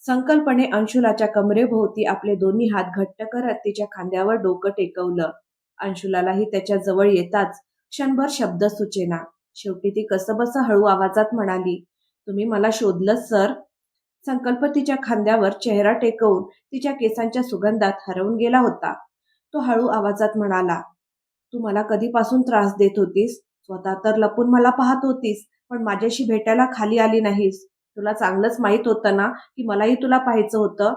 संकल्पने अंशुलाच्या कमरेभोवती आपले दोन्ही हात घट्ट करत तिच्या खांद्यावर डोकं टेकवलं. अंशुलालाही त्याच्या जवळ येताच क्षणभर शब्द सुचेना. शेवटी ती कसबस हळू आवाजात म्हणाली, तुम्ही मला शोधलं सर? संकल्प तिच्या खांद्यावर चेहरा टेकवून तिच्या केसांच्या सुगंधात हरवून गेला होता. तो हळू आवाजात म्हणाला, तू मला कधीपासून त्रास देत होतीस? स्वतः तर लपून मला पाहत होतीस, पण माझ्याशी भेटायला खाली आली नाहीस. तुला चांगलंच माहित होतं ना की मलाही तुला पाहायचं होतं.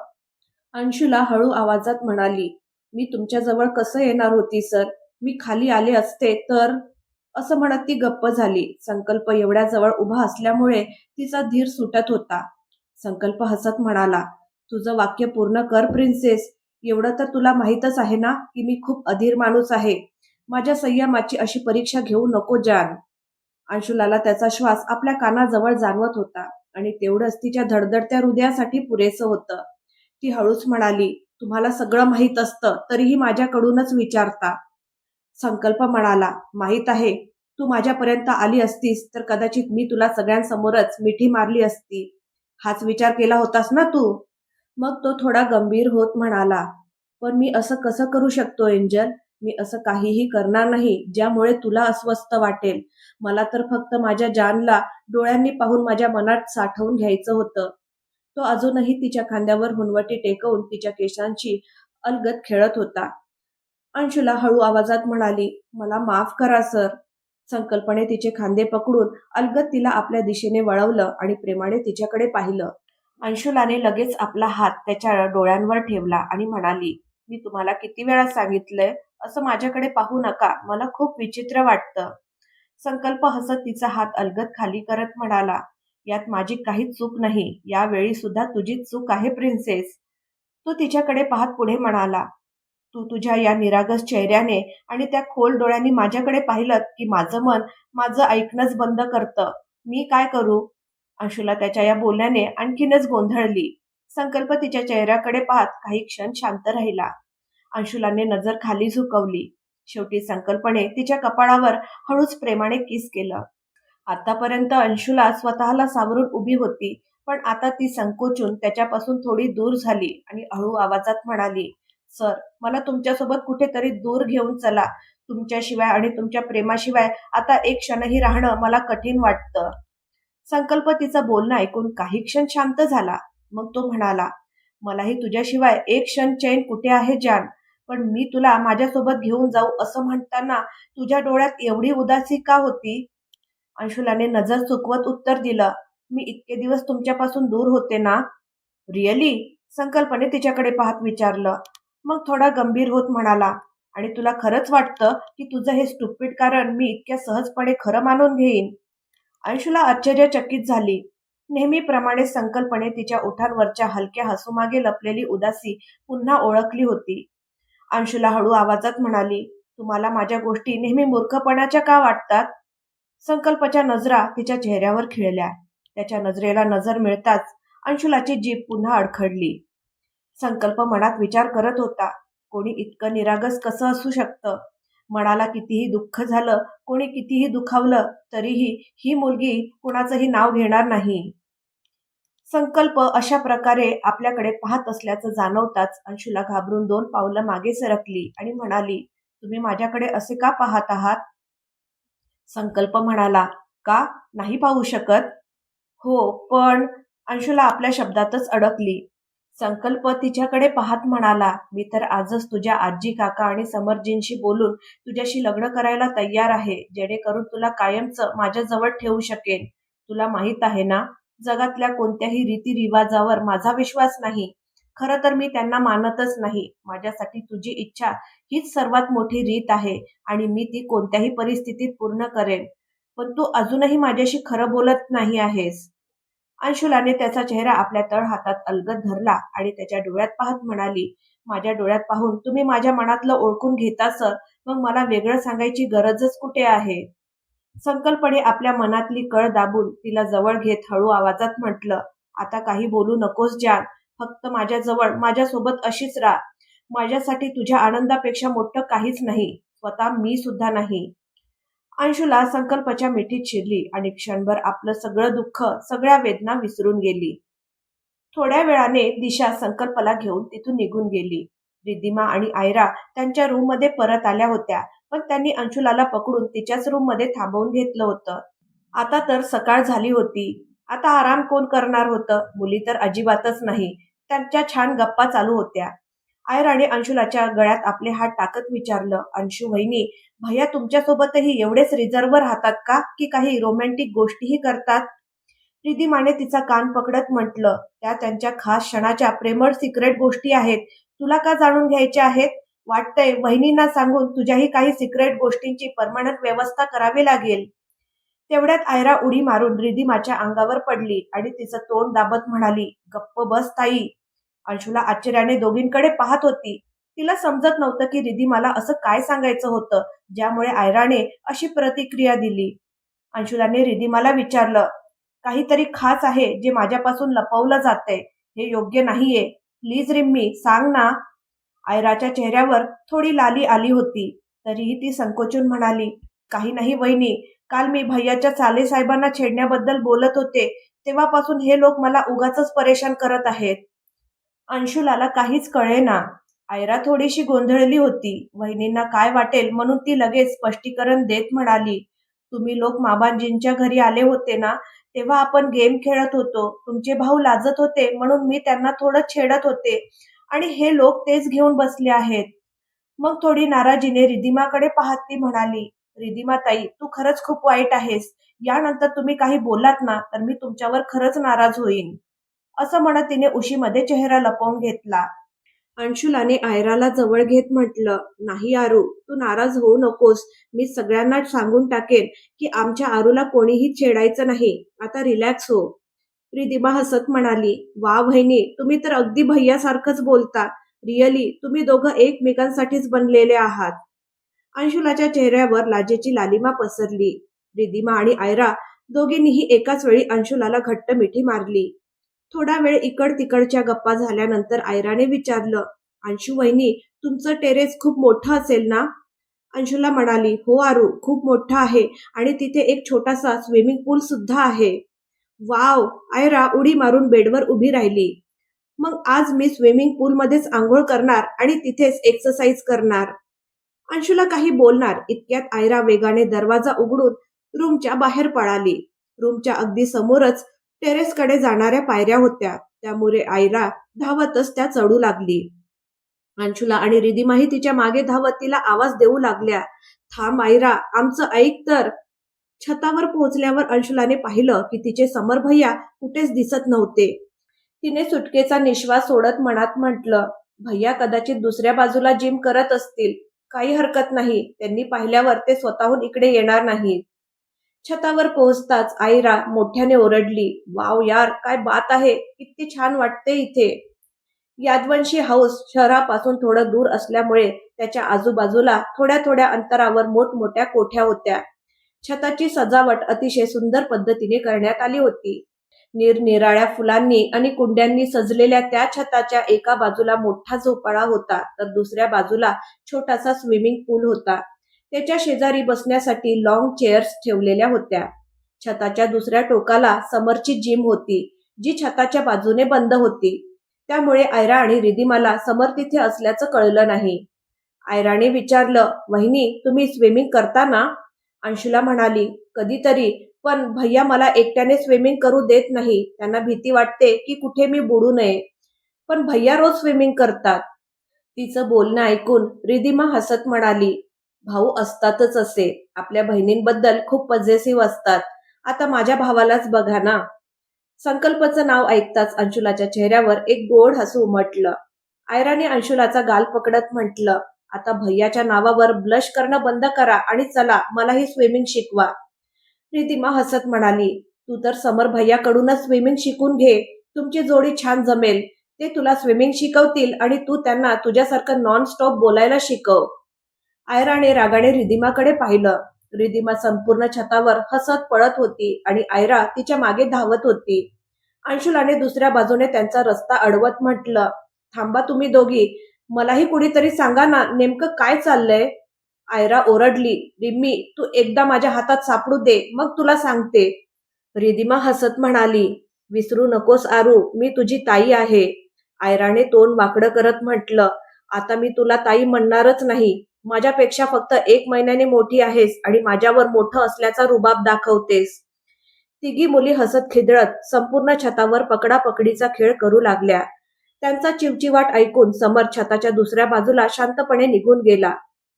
अंशुला हळू आवाजात म्हणाली, मी तुमच्याजवळ कसं येणार होती सर? मी खाली आले असते तर. असं म्हणत ती गप्प झाली. संकल्प एवढ्या जवळ उभा असल्यामुळे तिचा धीर सुटत होता. संकल्प हसत म्हणाला, तुझं वाक्य पूर्ण कर प्रिन्सेस. एवढं तर तुला माहीतच आहे ना की मी खूप अधीर माणूस आहे. माझ्या संयमाची अशी परीक्षा घेऊ नको जान. अंशुलाला त्याचा श्वास आपल्या कानाजवळ जाणवत होता आणि तेवढंच तिच्या धडधडत्या हृदयासाठी पुरेसं होतं. ती हळूच म्हणाली, तुम्हाला सगळं माहीत असतं तरीही माझ्याकडूनच विचारता. संकल्प म्हणाला, माहीत आहे. तू माझ्यापर्यंत आली असतीस तर कदाचित मी तुला सगळ्यांसमोरच मिठी मारली असती. हाच विचार केला होतास ना तू? मग तो थोडा गंभीर होत म्हणाला, पण मी असं कसं करू शकतो एंजल? मी असं काहीही करणार नाही ज्यामुळे तुला अस्वस्थ वाटेल. मला तर फक्त माझ्या जानला डोळ्यांनी पाहून माझ्या मनात साठवून घ्यायचं होतं. तो अजूनही तिच्या खांद्यावर हुनवटी टेकवून तिच्या केसांची अलगद खेळत होता. अंशुला हळू आवाजात म्हणाली, मला माफ करा सर. संकल्पने तिचे खांदे पकडून अलगद तिला आपल्या दिशेने वळवलं आणि प्रेमाने तिच्याकडे पाहिलं. अंशुलाने लगेच आपला हात त्याच्या डोळ्यांवर ठेवला आणि म्हणाली, मी तुम्हाला किती वेळा सांगितलंय, असं माझ्याकडे पाहू नका. मला खूप विचित्र वाटतं. संकल्प हसत तिचा हात अलगद खाली करत म्हणाला, यात माझी काहीच चूक नाही. यावेळी सुद्धा तुझीच चूक आहे प्रिन्सेस. तो तिच्याकडे पाहत पुढे म्हणाला, तू तुझ्या या निरागस चेहऱ्याने आणि त्या खोल डोळ्यांनी माझ्याकडे पाहिलं की माझं मन माझं ऐकणंच बंद करतं. मी काय करू? अंशुला त्याच्या या बोलण्याने आणखीनच गोंधळली. संकल्प तिच्या चेहऱ्याकडे पाहत काही क्षण शांत राहिला. अंशुलाने नजर खाली झुकवली. शेवटी संकल्पने तिच्या कपाळावर हळूच प्रेमाने किस केलं. आतापर्यंत अंशुला स्वतःला सावरून उभी होती, पण आता ती संकोचून त्याच्यापासून थोडी दूर झाली आणि हळू आवाजात म्हणाली, सर, मला तुमच्यासोबत कुठेतरी दूर घेऊन चला. तुमच्याशिवाय आणि तुमच्या प्रेमाशिवाय आता एक क्षणही राहणं मला कठीण वाटतं. संकल्प तिचं बोलणं ऐकून काही क्षण शांत झाला. मग तो म्हणाला, मलाही तुझ्याशिवाय एक क्षण चैन कुठे आहे जान. पण मी तुला माझ्यासोबत घेऊन जाऊ असं म्हणताना तुझ्या डोळ्यात एवढी उदासी का होती? अंशुलाने नजर चुकवत उत्तर दिलं, मी इतके दिवस तुमच्यापासून दूर होते ना. रिअली? संकल्पने तिच्याकडे पाहत विचारलं. मग थोडा गंभीर होत म्हणाला, आणि तुला खरंच वाटतं की तुझं हे स्टुपिड कारण मी इतक्या सहजपणे खरं मानून घेईन? अंशुला आश्चर्यचकित झाली. नेहमीप्रमाणे संकल्पने तिच्या ओठांवरच्या हलक्या हसूमागे लपलेली उदासी पुन्हा ओळखली होती. अंशुला हळू आवाजात म्हणाली, तुम्हाला माझ्या गोष्टी नेहमी मूर्खपणाच्या का वाटतात? संकल्पच्या नजरा तिच्या चेहऱ्यावर खिळल्या. त्याच्या नजरेला नजर मिळताच अंशुलाची जीभ पुन्हा अडखडली. संकल्प मनात विचार करत होता, कोणी इतकं निरागस कसं असू शकतं? मनाला कितीही दुःख झालं, कोणी कितीही दुखावलं, तरीही ही मुलगी कुणाचंही नाव घेणार नाही. संकल्प अशा प्रकारे आपल्याकडे पाहत असल्याचं जाणवताच अंशुला घाबरून 2 पावलं मागे सरकली आणि म्हणाली, तुम्ही माझ्याकडे असे का पाहत आहात? संकल्प म्हणाला, का? नाही पाहू शकत? हो, पण. अंशुला आपल्या शब्दातच अडकली. संकल्प तिच्याकडे पाहत म्हणाला, मी तर आजच तुझ्या आजी काका आणि समरजींशी बोलून तुझ्याशी लग्न करायला तयार आहे, जेणेकरून तुला कायमचं माझ्याजवळ ठेवू शकेन. तुला माहीत आहे ना, जगातल्या कोणत्याही रीतिरिवाजावर माझा विश्वास नाही. खरं तर मी त्यांना मानतच नाही. माझ्यासाठी तुझी इच्छा हीच सर्वात मोठी रीत आहे आणि मी ती कोणत्याही परिस्थितीत पूर्ण करेन. पण तू अजूनही माझ्याशी खरं बोलत नाही आहेस. अंशुलाने त्याचा चेहरा आपल्या तळहातात अलगद धरला आणि त्याच्या डोळ्यात पाहत म्हणाली, माझ्या डोळ्यात पाहून तुम्ही माझ्या मनातलं ओळखून घेता सर, मग मला वेगळं सांगायची गरजच कुठे आहे? संकल्पने आपल्या मनातली कळ दाबून तिला जवळ घेत हळू आवाजात म्हटलं, आता काही बोलू नकोस जान. फक्त माझ्याजवळ माझ्यासोबत अशीच राहा. माझ्यासाठी तुझ्या आनंदापेक्षा मोठं काहीच नाही, स्वतः मी सुद्धा नाही. अंशुला संकल्पाच्या मिठीत शिरली आणि क्षणभर आपलं सगळं दुःख, सगळ्या वेदना विसरून गेली. थोड्या वेळाने दिशा संकल्पला घेऊन तिथून निघून गेली. रिद्धिमा आणि आयरा त्यांच्या रूममध्ये परत आल्या होत्या, पण त्यांनी अंशुलाला पकडून तिच्याच रूममध्ये थांबवून घेतलं होतं. आता तर सकाळ झाली होती. आता आराम कोण करणार होतं? मुली तर अजिबातच नाही. त्यांच्या छान गप्पा चालू होत्या. आयराने अंशुलाच्या गळ्यात आपले हात टाकत विचारलं, अंशू वहिनी, भैया तुमच्यासोबतही एवढेच रिझर्व राहतात का, की काही रोमॅन्टिक गोष्टीही करतात? रिधिमाने तिचा कान पकडत म्हटलं, त्या त्यांच्या खास क्षणाच्या प्रेमळ सिक्रेट गोष्टी आहेत. तुला का जाणून घ्यायच्या आहेत? वाटतंय वहिनींना सांगून तुझ्याही काही सिक्रेट गोष्टींची परमनंट व्यवस्था करावी लागेल. तेवढ्यात आयरा उडी मारून रिधिमाच्या अंगावर पडली आणि तिचं तोंड दाबत म्हणाली, गप्प बस ताई. अंशुला आश्चर्याने दोघींकडे पाहत होती. तिला समजत नव्हतं की रिधिमाला असं काय सांगायचं होतं, ज्यामुळे आयराने अशी प्रतिक्रिया दिली. अंशुलाने रिधिमाला विचारलं, काहीतरी खास आहे जे माझ्यापासून लपवलं जातंय. हे योग्य नाहीये. प्लीज रिम्मी सांग ना. आयराच्या चेहऱ्यावर थोडी लाली आली होती. तरीही ती संकोचून म्हणाली, काही नाही वहिनी. काल मी भैयाच्या साले साहेबांना छेडण्याबद्दल बोलत होते. तेव्हापासून हे लोक मला उगाचच परेशान करत आहेत. अंशुलाला काहीच कळेना. आयरा थोडीशी गोंधळली होती. वहिनींना काय वाटेल म्हणून ती लगेच स्पष्टीकरण देत म्हणाली, तुम्ही लोक मामांजींच्या घरी आले होते ना, तेव्हा आपण गेम खेळत होतो. तुमचे भाऊ लाजत होते म्हणून मी त्यांना थोडं छेडत होते आणि हे लोक तेच घेऊन बसले आहेत. मग थोडी नाराजीने रिधिमाकडे पाहत ती म्हणाली, रिधिमा ताई, तू खरंच खूप वाईट आहेस. यानंतर तुम्ही काही बोललात ना, तर मी तुमच्यावर खरंच नाराज होईन. असं म्हणत तिने उशीमध्ये चेहरा लपवून घेतला. अंशुलाने आयराला जवळ घेत म्हटलं, नाही आरू, तू नाराज होऊ नकोस. मी सगळ्यांना सांगून टाकेन की आमच्या आरूला कोणीही छेडायचं नाही. आता रिलॅक्स हो. रिधिमा हसत म्हणाली, वा बहिणी, तुम्ही तर अगदी भैयासारखंच बोलता. रिअली तुम्ही दोघं एकमेकांसाठीच बनलेले आहात. अंशुलाच्या चेहऱ्यावर लाजेची लालिमा पसरली. रिधिमा आणि आयरा दोघींनीही एकाच वेळी अंशुलाला घट्ट मिठी मारली. थोडा वेळ इकड तिकडच्या गप्पा झाल्यानंतर आयराने विचारलं, अंशू वहिनी, तुमचं टेरेस खूप मोठं असेल ना? अंशुला म्हणाली, हो आरू, खूप मोठं आहे आणि तिथे एक छोटासा स्विमिंग पूल सुद्धा आहे. वाव. आयरा उडी मारून बेडवर उभी राहिली. मग आज मी स्विमिंग पूलमध्येच आंघोळ करणार आणि तिथेच एक्सरसाइज करणार. अंशुला काही बोलणार इतक्यात आयरा वेगाने दरवाजा उघडून रूमच्या बाहेर पळाली. रूमच्या अगदी समोरच टेरेसकडे जाणाऱ्या पायऱ्या होत्या, त्यामुळे आयरा धावतच त्या चढू लागली. अंशुला आणि रिधिमाही तिच्या मागे धावत तिला आवाज देऊ लागल्या, थांब आयरा, आमचं ऐक तर. छतावर पोहोचल्यावर अंशुलाने पाहिलं की तिचे समर भैया कुठेच दिसत नव्हते. तिने सुटकेचा निश्वास सोडत मनात म्हटलं, भैया कदाचित दुसऱ्या बाजूला जिम करत असतील. काही हरकत नाही, त्यांनी पाहिल्यावर ते स्वतःहून इकडे येणार नाहीत. छतावर पोहोचताच आयरा मोठ्याने ओरडली, वाव यार, काय बात आहे, किती छान वाटते इथे. यादवंशी हाऊस शहरापासून थोडं दूर असल्यामुळे त्याच्या आजूबाजूला थोड्या थोड्या अंतरावर मोठमोठ्या कोठ्या होत्या. छताची सजावट अतिशय सुंदर पद्धतीने करण्यात आली होती. निरनिराळ्या फुलांनी आणि कुंड्यांनी सजलेल्या त्या छताच्या एका बाजूला मोठा झोपाळा होता, तर दुसऱ्या बाजूला छोटासा स्विमिंग पूल होता. त्याच्या शेजारी बसण्यासाठी लॉंग चेअर्स ठेवलेल्या होत्या. छताच्या दुसऱ्या टोकाला समरची जिम होती, जी छताच्या बाजूने बंद होती. त्यामुळे आयरा आणि रिधिमाला समर तिथे असल्याचं कळलं नाही. आयराने विचारलं, वहिनी, तुम्ही स्विमिंग करता ना? अंशुला म्हणाली, कधीतरी, पण भैया मला एकट्याने स्विमिंग करू देत नाही. त्यांना भीती वाटते की कुठे मी बुडू नये. पण भैया रोज स्विमिंग करतात. तिचं बोलणं ऐकून रिधिमा हसत म्हणाली, भाऊ असतातच असे. आपल्या बहिणींबद्दल खूप पॉझिटिव्ह असतात. आता माझ्या भावालाच बघा ना. संकल्पचं नाव ऐकताच अंशुलाच्या चेहऱ्यावर एक गोड हसू उमटलं. आयराने अंशुलाचा गाल पकडत म्हटलं, आता भैयाच्या नावावर ब्लश करणं बंद करा आणि चला, मलाही स्विमिंग शिकवा. रिधिमा हसत म्हणाली, तू तर समर भैयाकडूनच स्विमिंग शिकून घे. तुमची जोडी छान जमेल. ते तुला स्विमिंग शिकवतील आणि तू त्यांना तुझ्यासारखं नॉन स्टॉप बोलायला शिकव. आयराने रागाने रिधिमाकडे पाहिलं. रिधिमा संपूर्ण छतावर हसत पळत होती आणि आयरा तिच्या मागे धावत होती. अंशुलाने दुसऱ्या बाजूने त्यांचा रस्ता अडवत म्हटलं, थांबा तुम्ही दोघी, मलाही कुणीतरी सांगा ना, नेमकं काय चाललंय? आयरा ओरडली, रिम्मी, तू एकदा माझ्या हातात सापडू दे, मग तुला सांगते. रिधिमा हसत म्हणाली, विसरू नकोस आरू, मी तुझी ताई आहे. आयराने तोंड वाकडं करत म्हटलं, आता मी तुला ताई म्हणणारच नाही. माझ्यापेक्षा फक्त 1 महिन्याने मोठी आहेस आणि माझ्यावर मोठं असल्याचा रुबाब दाखवतेस. तिघी मुली हसत खिदळत संपूर्ण छतावर पकडापकडीचा खेळ करू लागल्या. त्यांचा चिवचिवाट ऐकून समर छताच्या दुसऱ्या बाजूला शांतपणे निघून गेला.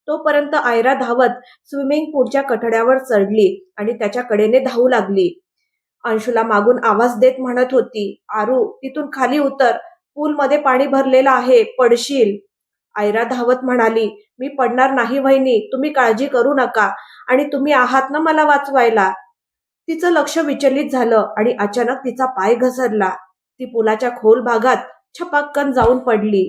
तोपर्यंत आयरा धावत स्विमिंग पूलच्या कठड्यावर चढली आणि त्याच्या कडेने धावू लागली. अंशुला मागून आवाज देत म्हणत होती, आरू, तिथून खाली उतर. पूलमध्ये पाणी भरलेलं आहे, पडशील. आयरा धावत म्हणाली, मी पडणार नाही वहिनी, तुम्ही काळजी करू नका आणि तुम्ही आहात ना मला वाचवायला. तिचं लक्ष विचलित झालं आणि अचानक तिचा पाय घसरला. ती पुलाच्या खोल भागात छपाक्कन जाऊन पडली.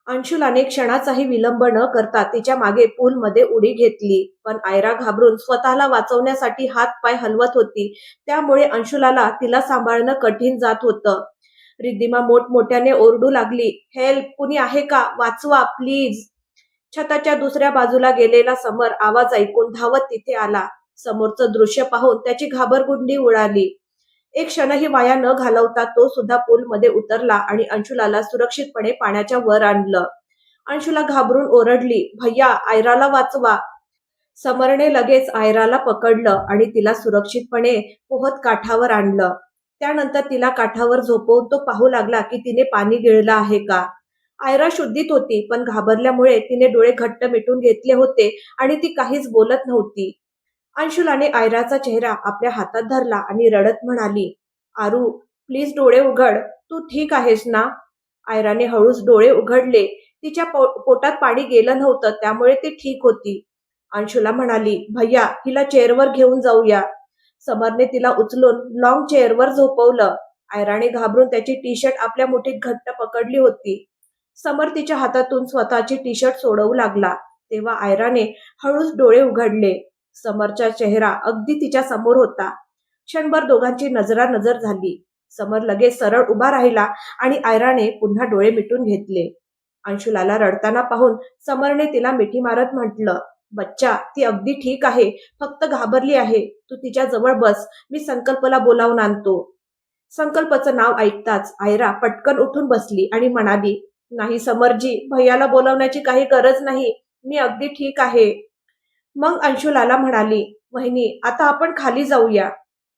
अंशुलाने क्षणाचाही विलंब न करता तिच्या मागे पूलमध्ये उडी घेतली, पण आयरा घाबरून स्वतःला वाचवण्यासाठी हात पाय हलवत होती. त्यामुळे अंशुलाला तिला सांभाळणं कठीण जात होतं. रिद्धिमा मोठमोठ्याने ओरडू लागली, हेल्प, कुणी आहे का? वाचवा प्लीज. छताच्या दुसऱ्या बाजूला गेलेला समर आवाज ऐकून धावत तिथे आला. समोरचं दृश्य पाहून त्याची घाबरगुंडी उडाली. एक क्षणही वाया न घालवता तो सुद्धा पूलमध्ये उतरला आणि अंशुलाला सुरक्षितपणे पाण्याच्या वर आणलं. अंशुला घाबरून ओरडली, भैया, आयराला वाचवा. समरने लगेच आयराला पकडलं आणि तिला सुरक्षितपणे पोहत काठावर आणलं. त्यानंतर तिला काठावर झोपवून तो पाहू लागला की तिने पाणी गिळलं आहे का. आयरा शुद्धीत होती, पण घाबरल्यामुळे तिने डोळे घट्ट मिटून घेतले होते आणि ती काहीच बोलत नव्हती. अंशुलाने आयराचा चेहरा आपल्या हातात धरला आणि रडत म्हणाली, आरू, प्लीज डोळे उघड. तू ठीक आहेस ना? आयराने हळूच डोळे उघडले. तिच्या पोटात पाणी गेलं नव्हतं, त्यामुळे ती ठीक होती. अंशुला म्हणाली, भैया, हिला चेअरवर घेऊन जाऊया. समरने तिला उचलून लॉंग चेअरवर झोपवलं. आयराने घाबरून त्याची टी शर्ट आपल्या मुठीत घट्ट पकडली होती. समर तिच्या हातातून स्वतःची टी शर्ट सोडवू लागला. तेव्हा आयराने हळूच डोळे उघडले. समरचा चेहरा अगदी तिच्या समोर होता. क्षणभर दोघांची नजरानजर झाली. समर लगेच सरळ उभा राहिला आणि आयराने पुन्हा डोळे मिटून घेतले. अंशुलाला रडताना पाहून समरने तिला मिठी मारत म्हटलं, बच्चा, ती अगदी ठीक आहे, फक्त घाबरली आहे. तू तिच्या जवळ बस, मी संकल्पला बोलावून आणतो. संकल्पचं नाव ऐकताच आयरा पटकन उठून बसली आणि म्हणाली, नाही समरजी, भैयाला बोलावण्याची काही गरज नाही, मी अगदी ठीक आहे. मग अंशुलाला म्हणाली, वहिनी, आता आपण खाली जाऊया.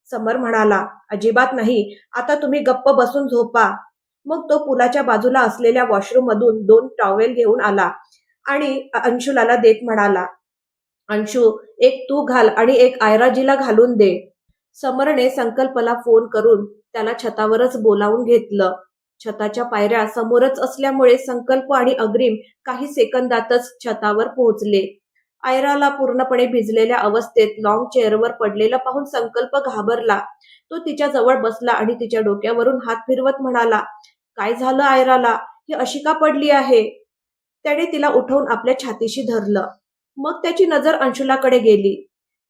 समर म्हणाला, अजिबात नाही, आता तुम्ही गप्प बसून झोपा. मग तो पुलाच्या बाजूला असलेल्या वॉशरूम मधून 2 टॉवेल घेऊन आला आणि अंशुलाला देत म्हणाला, अंशू, एक तू घाल आणि एक आयराजीला घालून दे. समरने संकल्पला फोन करून त्याला छतावरच बोलावून घेतलं. छताच्या पायऱ्या समोरच असल्यामुळे संकल्प आणि अग्रिम काही सेकंदातच छतावर पोहोचले. आयराला पूर्णपणे भिजलेल्या अवस्थेत लॉंग चेअरवर पडलेला पाहून संकल्प घाबरला. तो तिच्या जवळ बसला आणि तिच्या डोक्यावरून हात फिरवत म्हणाला, काय झालं आयराला? ही अशी का पडली आहे? त्याने तिला उठवून आपल्या छातीशी धरलं. मग त्याची नजर अंशुलाकडे गेली.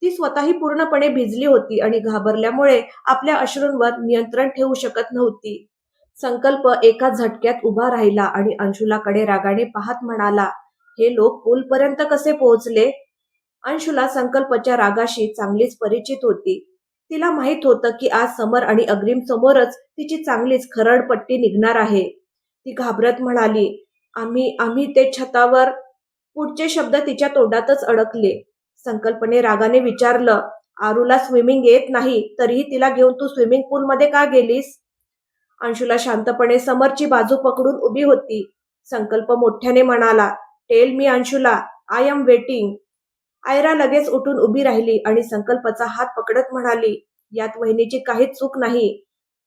ती स्वतःही पूर्णपणे भिजली होती आणि घाबरल्यामुळे आपल्या अश्रूंवर नियंत्रण ठेवू शकत नव्हती. संकल्प एका झटक्यात उभा राहिला आणि अंशुलाकडे रागाने पाहत म्हणाला, हे लोक पूलपर्यंत कसे पोहोचले? अंशुला संकल्पच्या रागाशी चांगलीच परिचित होती. तिला माहित होतं की आज समर आणि अग्रिम समोरच तिची चांगलीच खरडपट्टी निघणार आहे. ती घाबरत म्हणाली, आम्ही आम्ही ते छतावर. पुढचे शब्द तिच्या तोंडातच अडकले. संकल्पने रागाने विचारलं, आरूला स्विमिंग येत नाही, तरीही तिला घेऊन तू स्विमिंग पूलमध्ये का गेलीस? अंशुला शांतपणे समरची बाजू पकडून उभी होती. संकल्प मोठ्याने म्हणाला, tell me Anshula, I am waiting. आयरा लगेच उठून उभी राहिली आणि संकल्पचा हात पकडत म्हणाली, यात वहिनीची काहीच चूक नाही.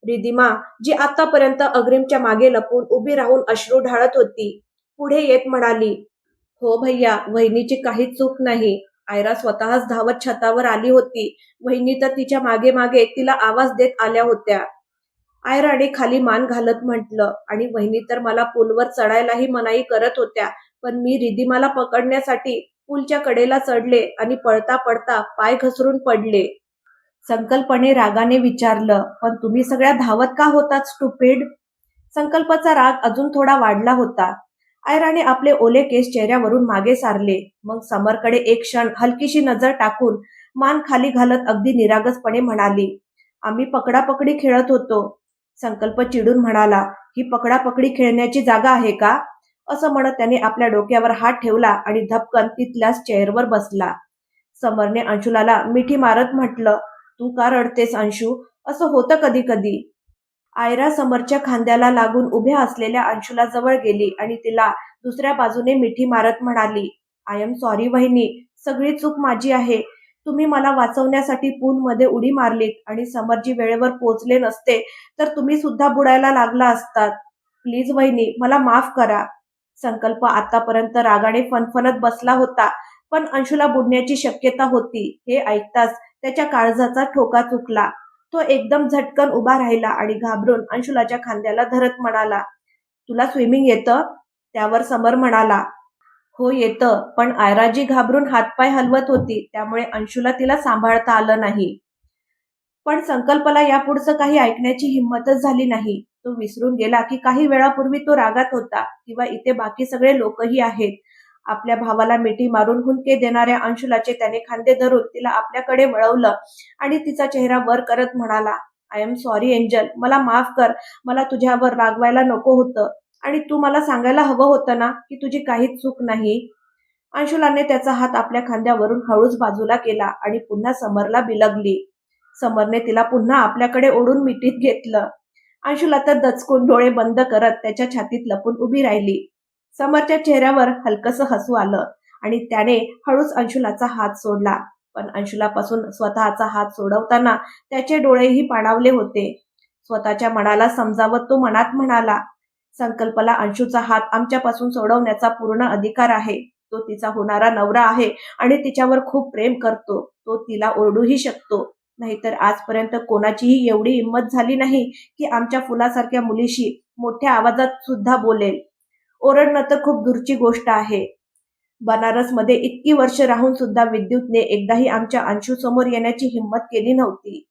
रिद्धिमा, जी आतापर्यंत अग्रिमच्या मागे लपून उभी राहून अश्रू ढाळत होती, पुढे येत म्हणाली, हो भैया, वहिनीची काहीच चूक नाही. आयरा स्वतःच धावत छतावर आली होती. वहिनी तर तिच्या मागे मागे तिला आवाज देत आल्या होत्या. आयराने खाली मान घालत म्हटलं, आणि वहिनी तर मला पूलवर चढायलाही मनाई करत होत्या, पण मी रिद्धिमाला पकडण्यासाठी पूलच्या कडेला चढले आणि पळता पळता पाय घसरून पडले. संकल्पने रागाने विचारलं, पण तुम्ही सगळ्या धावत का होतात स्टुपिड? संकल्पाचा राग अजून थोडा वाढला होता. आयराने आपले ओले केस चेहऱ्यावरून मागे सारले. मग समरकडे एक क्षण हलकीशी नजर टाकून मान खाली घालत अगदी निरागसपणे म्हणाली, आम्ही पकडापकडी खेळत होतो. संकल्प चिडून म्हणाला, ही पकडापकडी खेळण्याची जागा आहे का? असं म्हणत त्याने आपल्या डोक्यावर हात ठेवला आणि धपकन तिथल्याच चेअरवर बसला. समरने अंशुलाला मिठी मारत म्हटलं, तू का रडतेस अंशू? असं होतं कधी कधी. आयरा समरच्या खांद्याला लागून उभ्या असलेल्या अंशुला जवळ गेली आणि तिला दुसऱ्या बाजूने मिठी मारत म्हणाली, आय एम सॉरी वहिनी, सगळी चूक माझी आहे. तुम्ही मला वाचवण्यासाठी पूलमध्ये उडी मारलीत आणि समरजी वेळेवर पोहोचले नसते तर तुम्ही सुद्धा बुडायला लागला असतात. प्लीज वहिनी, मला माफ करा. संकल्प आतापर्यंत रागाने फणफणत बसला होता, पण अंशुला बुडण्याची शक्यता होती हे ऐकताच त्याच्या काळजाचा ठोका चुकला. तो एकदम झटकन उभा राहिला आणि घाबरून अंशुलाच्या खांद्याला धरत म्हणाला, तुला स्विमिंग येतं? त्यावर समर म्हणाला, हो येतं, पण आयराजी घाबरून हातपाय हलवत होती त्यामुळे अंशुला तिला सांभाळता आलं नाही. पण संकल्पला यापुढचं काही ऐकण्याची हिंमतच झाली नाही. तो विसरून गेला की काही वेळापूर्वी तो रागात होता किंवा इथे बाकी सगळे लोकही आहेत. आपल्या भावाला मिठी मारून हुंदके देणाऱ्या अंशुलाचे त्याने खांदे धरून तिला आपल्याकडे वळवलं आणि तिचा चेहरा वर करत म्हणाला, आय एम सॉरी एंजल, मला माफ कर. मला तुझ्यावर रागवायला नको होतं आणि तू मला सांगायला हवं होतं ना की तुझी काहीच चूक नाही. अंशुलाने त्याचा हात आपल्या खांद्यावरून हळूच बाजूला केला आणि पुन्हा समरला बिलगली. समरने तिला पुन्हा आपल्याकडे ओढून मिठीत घेतलं. अंशुला तर दचकून डोळे बंद करत त्याच्या छातीत लपून उभी राहिली. समरच्या चेहऱ्यावर हलकसं हसू आलं आणि त्याने हळूच अंशुलाचा हात सोडला. पण अंशुलापासून स्वतःचा हात सोडवताना त्याचे डोळेही पाणावले होते. स्वतःच्या मनाला समजावत तो मनात म्हणाला, संकल्पला अंशूचा हात आमच्यापासून सोडवण्याचा पूर्ण अधिकार आहे. तो तिचा होणारा नवरा आहे आणि तिच्यावर खूप प्रेम करतो. तो तिला ओरडूही शकतो. नाहीतर आजपर्यंत कोणाचीही एवढी हिंमत झाली नाही की आमच्या फुलासारख्या मुलीशी मोठ्या आवाजात सुद्धा बोलेल. ओरडणं तर खूप दूरची गोष्ट आहे. बनारसमध्ये इतकी वर्ष राहून सुद्धा विद्युतने एकदाही आमच्या अंशू समोर येण्याची हिंमत केली नव्हती.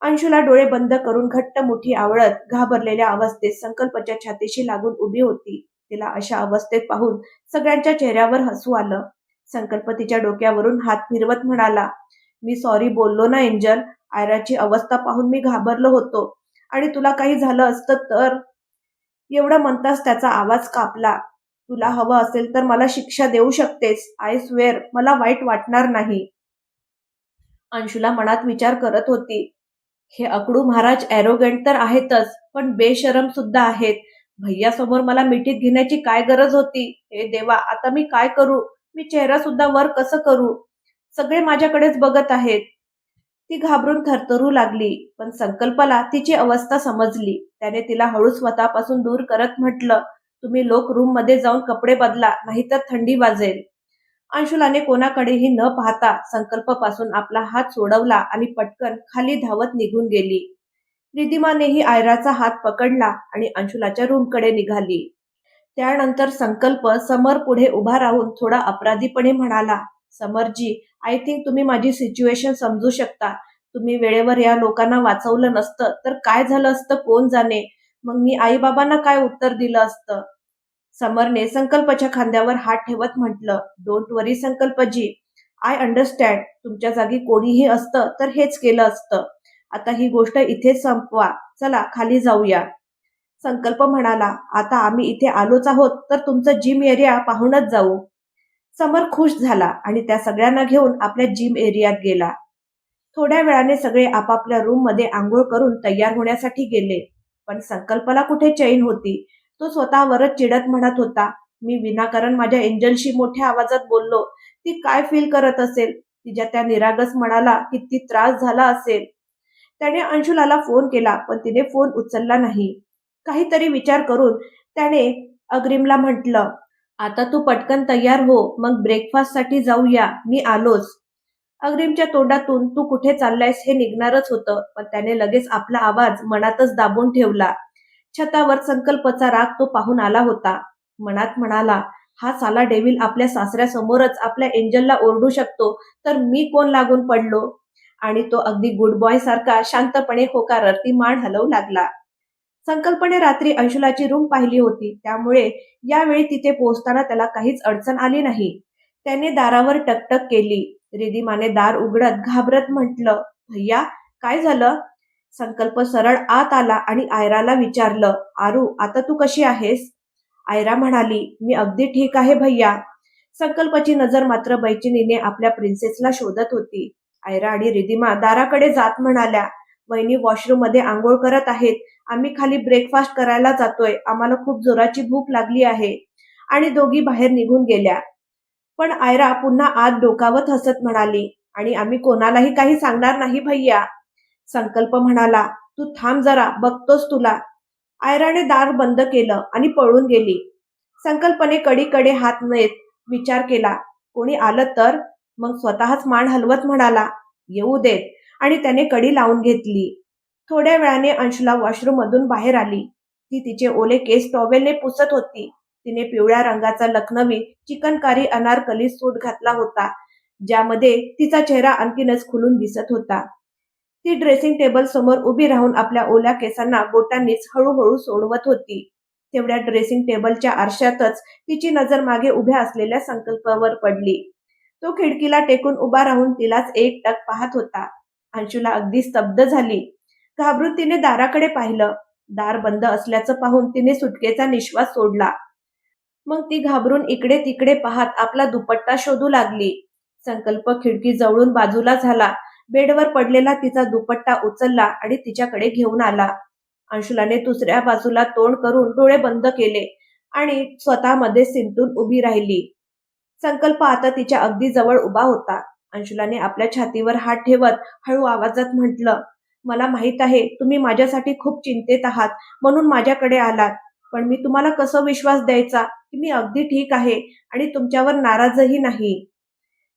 अंशुला डोळे बंद करून घट्ट मुठी आवळत घाबरलेल्या अवस्थेत संकल्पच्या छातीशी लागून उभी होती. तिला अशा अवस्थेत पाहून सगळ्यांच्या चेहऱ्यावर हसू आलं. संकल्प तिच्या डोक्यावरून हात फिरवत म्हणाला, मी सॉरी बोललो ना एंजल. आयराची अवस्था पाहून मी घाबरलो होतो आणि तुला काही झालं असतं तर. एवढं म्हणताच त्याचा आवाज कापला. तुला हवं असेल तर मला शिक्षा देऊ शकतेस. आय स्वेअर, मला वाईट वाटणार नाही. अंशुला मनात विचार करत होती, हे अकडू महाराज ॲरोगंट तर आहेतच, पण बेशरम सुद्धा आहेत. भैयासमोर मला मिठीत घेण्याची काय गरज होती? हे देवा, आता मी काय करू? मी चेहरा सुद्धा वर कसं करू? सगळे माझ्याकडेच बघत आहेत. ती घाबरून थरथरू लागली. पण संकल्पाला तिची अवस्था समजली. त्याने तिला हळू स्वतःपासून दूर करत म्हटलं, तुम्ही लोक रूममध्ये जाऊन कपडे बदला, नाहीतर थंडी वाजेल. अंशुलाने कोणाकडेही न पाहता संकल्पापासून आपला हात सोडवला आणि पटकन खाली धावत निघून गेली. रिधिमानेही आयराचा हात पकडला आणि अंशुलाच्या रूमकडे निघाली. त्यानंतर संकल्प समर पुढे उभा राहून थोडा अपराधीपणे म्हणाला, समरजी, आय थिंक तुम्ही माझी सिच्युएशन समजू शकता. तुम्ही वेळेवर या लोकांना वाचवलं नसतं तर काय झालं असतं कोण जाणे. मग मी आईबाबांना काय उत्तर दिलं असतं. समरने संकल्पच्या खांद्यावर हात ठेवत म्हटलं, डोंट वरी संकल्पजी, आय अंडरस्टँड. तुमच्या जागी कोणीही असतं तर हेच केलं असतं. आता ही गोष्ट इथेच संपवा. चला खाली जाऊया. संकल्प म्हणाला, आता आम्ही इथे आलोच आहोत तर तुमचं जिम एरिया पाहूनच जाऊ. समर खुश झाला आणि त्या सगळ्यांना घेऊन आपल्या जिम एरियात गेला. थोड्या वेळाने सगळे आपापल्या रूममध्ये आंघोळ करून तयार होण्यासाठी गेले. पण संकल्पला कुठे चैन होती. तो स्वतःवरच चिडत म्हणत होता, मी विनाकारण माझ्या एंजलशी मोठ्या आवाजात बोललो. ती काय फील करत असेल? तिच्या त्या निरागस मनाला किती त्रास झाला असेल. त्याने अंशुलाला फोन केला पण तिने फोन उचलला नाही. काहीतरी विचार करून त्याने अग्रिमला म्हटलं, आता तू पटकन तयार हो, मग ब्रेकफास्टसाठी जाऊया, मी आलोच. अग्रिमच्या तोंडातून तू कुठे चाललायस हे निघणारच होतं, पण त्याने लगेच आपला आवाज मनातच दाबून ठेवला. छतावर संकल्पचा राग तो पाहून आला होता. मनात म्हणाला, हा साला डेव्हिल आपल्या सासऱ्यासमोरच आपल्या एंजलला ओरडू शकतो तर मी कोण लागून पडलो. आणि तो अगदी गुड बॉय सारखा शांतपणे होकारत ती मान हलवू लागला. संकल्पने रात्री अंशुलाची रूम पाहिली होती त्यामुळे यावेळी तिथे पोहोचताना त्याला काहीच अडचण आली नाही. त्याने दारावर टकटक केली. रिधिमाने दार उघडत घाबरत म्हटलं, भैया काय झालं? संकल्प सरळ आत आला आणि आयराला विचारलं, आरू आता तू कशी आहेस? आयरा म्हणाली, मी अगदी ठीक आहे भैया. संकल्पाची नजर मात्र बैचेनीने आपल्या प्रिन्सेसला शोधत होती. आयरा आणि रिधिमा दाराकडे जात म्हणाल्या, वहिनी वॉशरूम मध्ये आंघोळ करत आहेत. आम्ही खाली ब्रेकफास्ट करायला जातोय. आम्हाला खूप जोराची भूक लागली आहे. आणि दोघी बाहेर निघून गेल्या. पण आयरा पुन्हा आत डोकावत हसत म्हणाली, आणि आम्ही कोणालाही काही सांगणार नाही भैया. संकल्प म्हणाला, तू थांब जरा, बघतोस तुला. आयराने दार बंद केलं आणि पळून गेली. संकल्पने कडीकडे हात नेत विचार केला, कोणी आलं तर? मग स्वतःच मान हलवत म्हणाला, येऊ देत, आणि त्याने कडी लावून घेतली. थोड्या वेळाने अंशुला वॉशरूम मधून बाहेर आली. ती तिचे ओले केस टॉवेलने पुसत होती. तिने पिवळ्या रंगाचा लखनवी चिकनकारी अनारकली सूट घातला होता, ज्यामध्ये तिचा चेहरा आणखीनच खुलून दिसत होता. ती ड्रेसिंग टेबल समोर उभी राहून आपल्या ओल्या केसांना बोटांनीच हळूहळू सोडवत होती. तेवढ्या ड्रेसिंग टेबलच्या आरशातच तिची नजर मागे उभ्या असलेल्या संकल्पावर पडली. तो खिडकीला टेकून उभा राहून तिलाच एकटक पाहत होता. अंशुला अगदी स्तब्ध झाली. घाबरून तिने दाराकडे पाहिलं. दार बंद असल्याचं पाहून तिने सुटकेचा निश्वास सोडला. मग ती घाबरून इकडे तिकडे पाहत आपला दुपट्टा शोधू लागली. संकल्प खिडकी जवळून बाजूला झाला. बेडवर पडलेला तिचा दुपट्टा उचलला आणि तिच्याकडे घेऊन आला. अंशुलाने दुसऱ्या बाजूला तोंड करून डोळे बंद केले आणि स्वतःमध्ये सिंतून उभी राहिली. संकल्प आता तिच्या अगदी जवळ उभा होता. अंशुलाने आपल्या छातीवर हात ठेवत हळू आवाजात म्हटलं, मला माहित आहे तुम्ही माझ्यासाठी खूप चिंतेत आहात, म्हणून माझ्याकडे आलात. पण मी तुम्हाला कसं विश्वास द्यायचा की मी अगदी ठीक आहे आणि तुमच्यावर नाराजही नाही.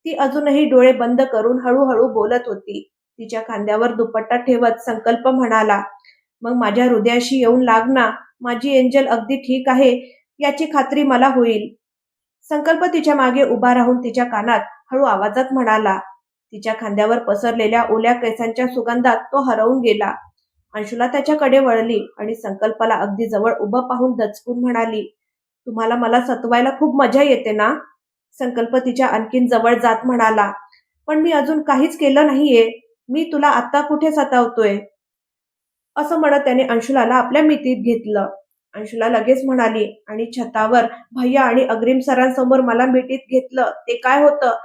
ती अजूनही डोळे बंद करून हळूहळू बोलत होती. तिच्या खांद्यावर दुपट्टा ठेवत संकल्प म्हणाला, मग माझ्या हृदयाशी येऊन लाग ना. माझी एंजल अगदी ठीक आहे याची खात्री मला होईल. संकल्प तिच्या मागे उभा राहून तिच्या कानात हळू आवाजात म्हणाला. तिच्या खांद्यावर पसरलेल्या ओल्या केसांच्या सुगंधात तो हरवून गेला. अंशुला त्याच्याकडे वळली आणि संकल्पाला अगदी जवळ उभं पाहून दचकून म्हणाली, तुम्हाला मला सतवायला खूप मजा येते ना? संकल्प तिच्या आणखीन जवळ जात म्हणाला, पण मी अजून काहीच केलं नाहीये. मी तुला आत्ता कुठे सतावतोय? असं म्हणत त्याने अंशुलाला आपल्या मितीत घेतलं. अंशुला लगेच म्हणाली, आणि छतावर भैया आणि अग्रिम सरांसमोर मला मिठीत घेतलं ते काय होतं?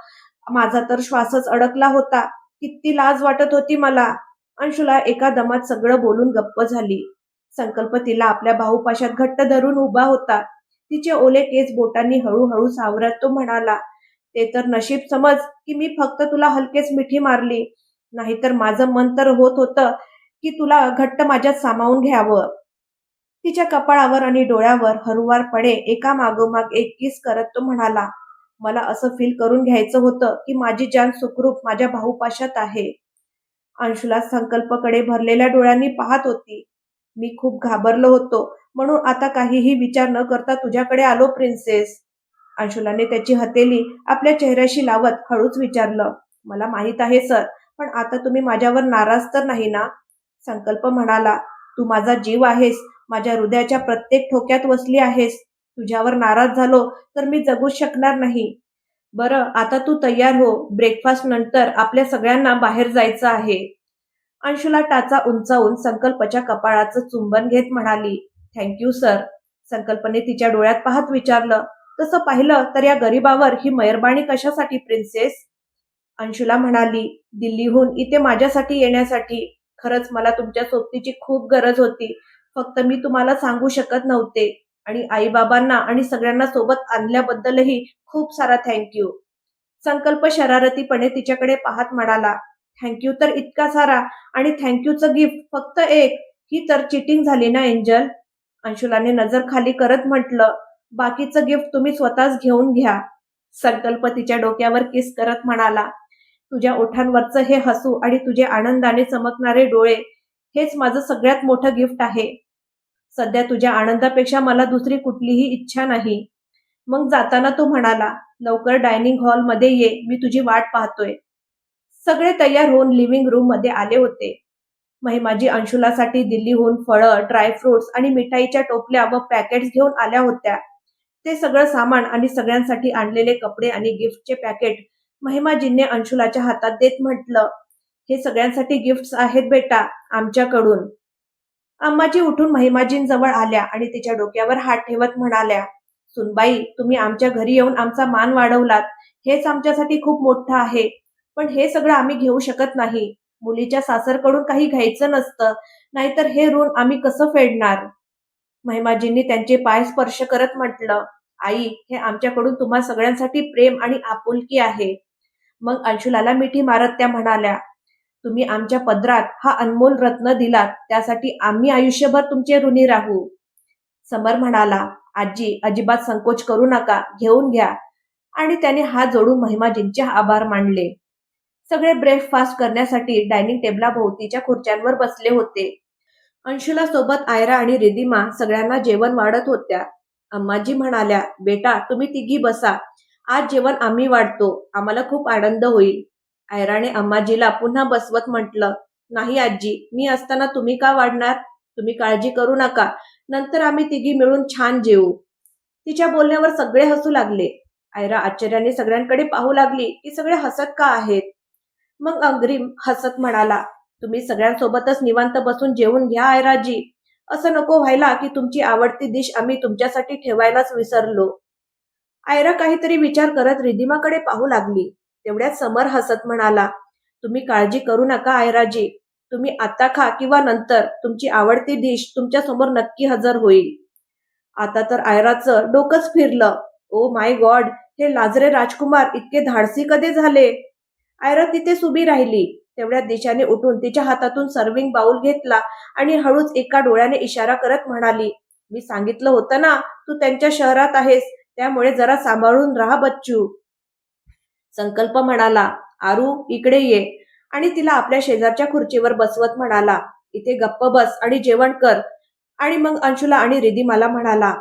माझा तर श्वासच अडकला होता. किती लाज वाटत होती मला. अंशुला एका दमात सगळं बोलून गप्प झाली. संकल्प तिला आपल्या बाहुपाशात घट्ट धरून उभा होता. तिचे ओले केस बोटांनी हळूहळू सावरत तो म्हणाला, ते तर नशीब समज की मी फक्त तुला हलकेच मिठी मारली. नाहीतर माझं मन तर होत होतं की तुला घट्ट माझ्यात सामावून घ्यावं. तिच्या कपाळावर आणि डोळ्यावर हळुवारपणे एका मागोमाग एक किस करत तो म्हणाला, मला असं फील करून घ्यायचं होतं की माझी जान सुखरूप माझ्या बाहुपाशात आहे. अंशुला संकल्पकडे भरलेल्या डोळ्यांनी पाहत होती. मी खूप घाबरलो होतो, म्हणून आता काहीही विचार न करता तुझ्याकडे आलो प्रिन्सेस. अंशुलाने त्याची हथेली आपल्या चेहऱ्याशी लावत हळूच विचारलं, मला माहित आहे सर, पण आता तुम्ही माझ्यावर नाराज तर नाही ना? संकल्प म्हणाला, तू माझा जीव आहेस. माझ्या हृदयाच्या प्रत्येक ठोक्यात वसली आहेस. तुझ्यावर नाराज झालो तर मी जगूच शकणार नाही. बरं, आता तू तयार हो. ब्रेकफास्ट नंतर आपल्या सगळ्यांना बाहेर जायचं आहे. अंशुला टाचा उंचावून संकल्पच्या कपाळाचं चुंबन घेत म्हणाली, थँक्यू सर. संकल्पने तिच्या डोळ्यात पाहत विचारलं, तसं पाहिलं तर या गरीबावर ही मेहरबानी कशासाठी प्रिन्सेस? अंशुला म्हणाली, दिल्लीहून इथे माझ्यासाठी येण्यासाठी. खरंच मला तुमच्या सोबतीची खूप गरज होती. फक्त मी तुम्हाला सांगू शकत नव्हते. आणि आईबाबांना आणि सगळ्यांना सोबत आणल्याबद्दलही खूप सारा थँक्यू. संकल्प शरारतीपणे तिच्याकडे पाहत म्हणाला, थँक्यू तर इतका सारा, आणि थँक्यूचं गिफ्ट फक्त एक. ही तर चिटिंग झाली ना एंजल? अंशुलाने नजर खाली करत म्हटलं, बाकीचं गिफ्ट तुम्ही स्वतःच घेऊन घ्या. संकल्प तिच्या डोक्यावर किस करत म्हणाला, तुझ्या ओठांवरचं हे हसू आणि तुझे आनंदाने चमकणारे डोळे, हेच माझं सगळ्यात मोठं गिफ्ट आहे. सध्या तुझ्या आनंदापेक्षा मला दुसरी कुठलीही इच्छा नाही. मग जाताना तो म्हणाला, लवकर डायनिंग हॉल मध्ये ये, मी तुझी वाट पाहतोय. सगळे तयार होऊन लिव्हिंग रूम मध्ये आले होते. महिमाजी अंशुलासाठी दिल्लीहून फळं, ड्रायफ्रुट्स आणि मिठाईच्या टोपल्या व पॅकेट्स घेऊन आल्या होत्या. ते सगळं सामान आणि सगळ्यांसाठी आणलेले कपडे आणि गिफ्टचे पॅकेट महिमाजींनी अंशुलाच्या हातात देत म्हटलं, हे सगळ्यांसाठी गिफ्ट्स आहेत बेटा आमच्याकडून. अम्माजी उठून महिमाजींजवळ आल्या आणि तिच्या डोक्यावर हात ठेवत म्हणाल्या, सुनबाई तुम्ही आमच्या घरी येऊन आमचा मान वाढवलात, हेच आमच्यासाठी खूप मोठं आहे. पण हे सगळं आम्ही घेऊ शकत नाही. मुलीच्या सासरकडून काही घ्यायचं नसतं, नाहीतर हे ऋण आम्ही कसं फेडणार? महिमाजींनी त्यांचे पाय स्पर्श करत म्हटलं, आई हे आमच्याकडून तुम्हा सगळ्यांसाठी प्रेम आणि आपुलकी आहे. मग अंशुलाला मिठी मारत त्या म्हणाल्या, तुम्ही आमच्या पदरात हा अनमोल रत्न दिलात त्यासाठी आम्ही आयुष्यभर तुमचे ऋणी राहू. समर म्हणाला, आजी अजिबात संकोच करू नका, घेऊन घ्या. आणि त्याने हात जोडून महिमाजींचे आभार मानले. सगळे ब्रेकफास्ट करण्यासाठी डायनिंग टेबलाभोवतीच्या खुर्च्यांवर बसले होते. अंशुला सोबत आयरा आणि रिधिमा सगळ्यांना जेवण वाढत होत्या. अम्माजी म्हणाल्या, बेटा तुम्ही तिघी बसा, आज जेवण आम्ही वाढतो, आम्हाला खूप आनंद होईल. आयराने अम्माजीला पुन्हा बसवत म्हटलं, नाही आजी, मी असताना तुम्ही का वाढणार? तुम्ही काळजी करू नका, नंतर आम्ही तिघी मिळून छान जेवू. तिच्या बोलण्यावर सगळे हसू लागले. आयरा आश्चर्याने सगळ्यांकडे पाहू लागली की सगळे हसत का आहेत. मग अग्रीम हसत म्हणाला, तुम्ही सगळ्यांसोबतच निवांत बसून जेवून घ्या आयराजी. असं नको व्हायला की तुमची आवडती डिश आम्ही तुमच्यासाठी ठेवायलाच विसरलो. आयरा काहीतरी विचार करत रिधिमाकडे पाहू लागली. तेवढ्यात समर हसत म्हणाला, तुम्ही काळजी करू नका आयराजी, तुम्ही आता खा किंवा नंतर तुमची आवडती डिश तुमच्या समोर नक्की हजर होईल. आता तर आयराचं डोकंच फिरलं. ओ माय गॉड, हे लाजरे राजकुमार इतके धाडसी कधी झाले? आयरा तिथेच उभी राहिली. तेवढ्यात दिशाने उठून तिच्या हातातून सर्विंग बाउल घेतला आणि हळूच एका डोळ्याने इशारा करत म्हणाली, मी सांगितलं होतं ना, तू त्यांच्या शहरात आहेस, त्यामुळे जरा सांभाळून राहा बच्चू. संकल्प म्हणाला, आरू इकडे ये, आणि तिला आपल्या शेजारच्या खुर्चीवर बसवत म्हणाला, इथे गप्प बस आणि जेवण कर. आणि मग अंशुला आणि रिधिमाला म्हणाला,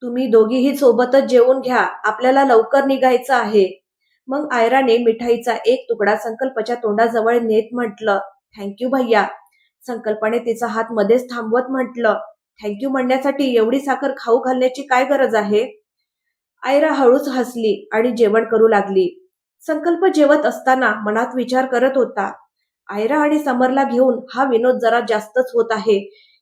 तुम्ही दोघीही सोबतच जेवून घ्या, आपल्याला लवकर निघायचं आहे. मग आयराने मिठाईचा एक तुकडा संकल्पच्या तोंडाजवळ नेत म्हटलं, थँक्यू भैया. संकल्पाने तिचा हात मध्येच थांबवत म्हटलं, थँक्यू म्हणण्यासाठी एवढी साखर खाऊ घालण्याची काय गरज आहे? आयरा हळूच हसली आणि जेवण करू लागली. संकल्प जेवत असताना मनात विचार करत होता, आयरा आणि समरला घेऊन हा विनोद जरा जास्तच होत आहे.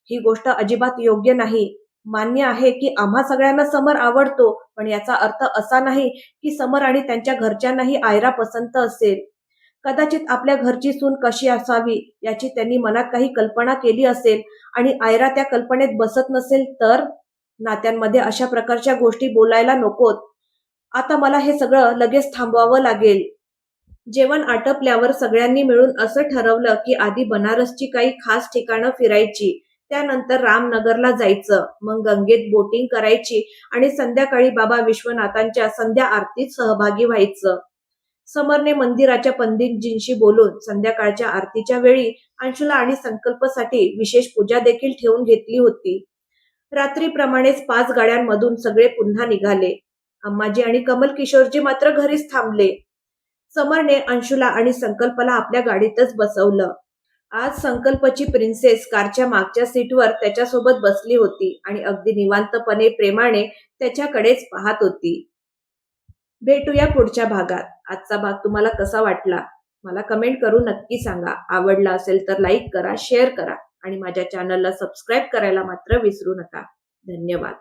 ही गोष्ट अजिबात योग्य नाही. मान्य आहे की आम्हा सगळ्यांना समर आवडतो, पण याचा अर्थ असा नाही की समर आणि त्यांच्या घरच्यांनाही आयरा पसंत असेल. कदाचित आपल्या घरची सून कशी असावी याची त्यांनी मनात काही कल्पना केली असेल आणि आयरा त्या कल्पनेत बसत नसेल तर? नात्यांमध्ये अशा प्रकारच्या गोष्टी बोलायला नकोत. आता मला हे सगळं लगेच थांबवावं लागेल. जेवण आटपल्यावर सगळ्यांनी मिळून असं ठरवलं की आधी बनारसची काही खास ठिकाणं फिरायची, त्यानंतर रामनगरला जायचं, मग गंगेत बोटिंग करायची आणि संध्याकाळी बाबा विश्वनाथांच्या संध्या आरतीत सहभागी व्हायचं. समरने मंदिराच्या पंडितजींशी बोलून संध्याकाळच्या आरतीच्या वेळी अंशुला आणि संकल्पसाठी विशेष पूजा देखील ठेवून घेतली होती. रात्रीप्रमाणेच 5 गाड्यांमधून सगळे पुन्हा निघाले. अम्माजी आणि कमल किशोरजी मात्र घरीच थांबले. समरने अंशुला आणि संकल्पला आपल्या गाडीतच बसवलं. आज संकल्पची प्रिन्सेस कारच्या मागच्या सीटवर त्याच्यासोबत बसली होती आणि अगदी निवांतपणे प्रेमाने त्याच्याकडेच पाहत होती. भेटूया पुढच्या भागात. आजचा भाग तुम्हाला कसा वाटला मला कमेंट करून नक्की सांगा. आवडला असेल तर लाईक करा, शेअर करा आणि माझ्या चॅनलला सबस्क्राईब करायला मात्र विसरू नका. धन्यवाद.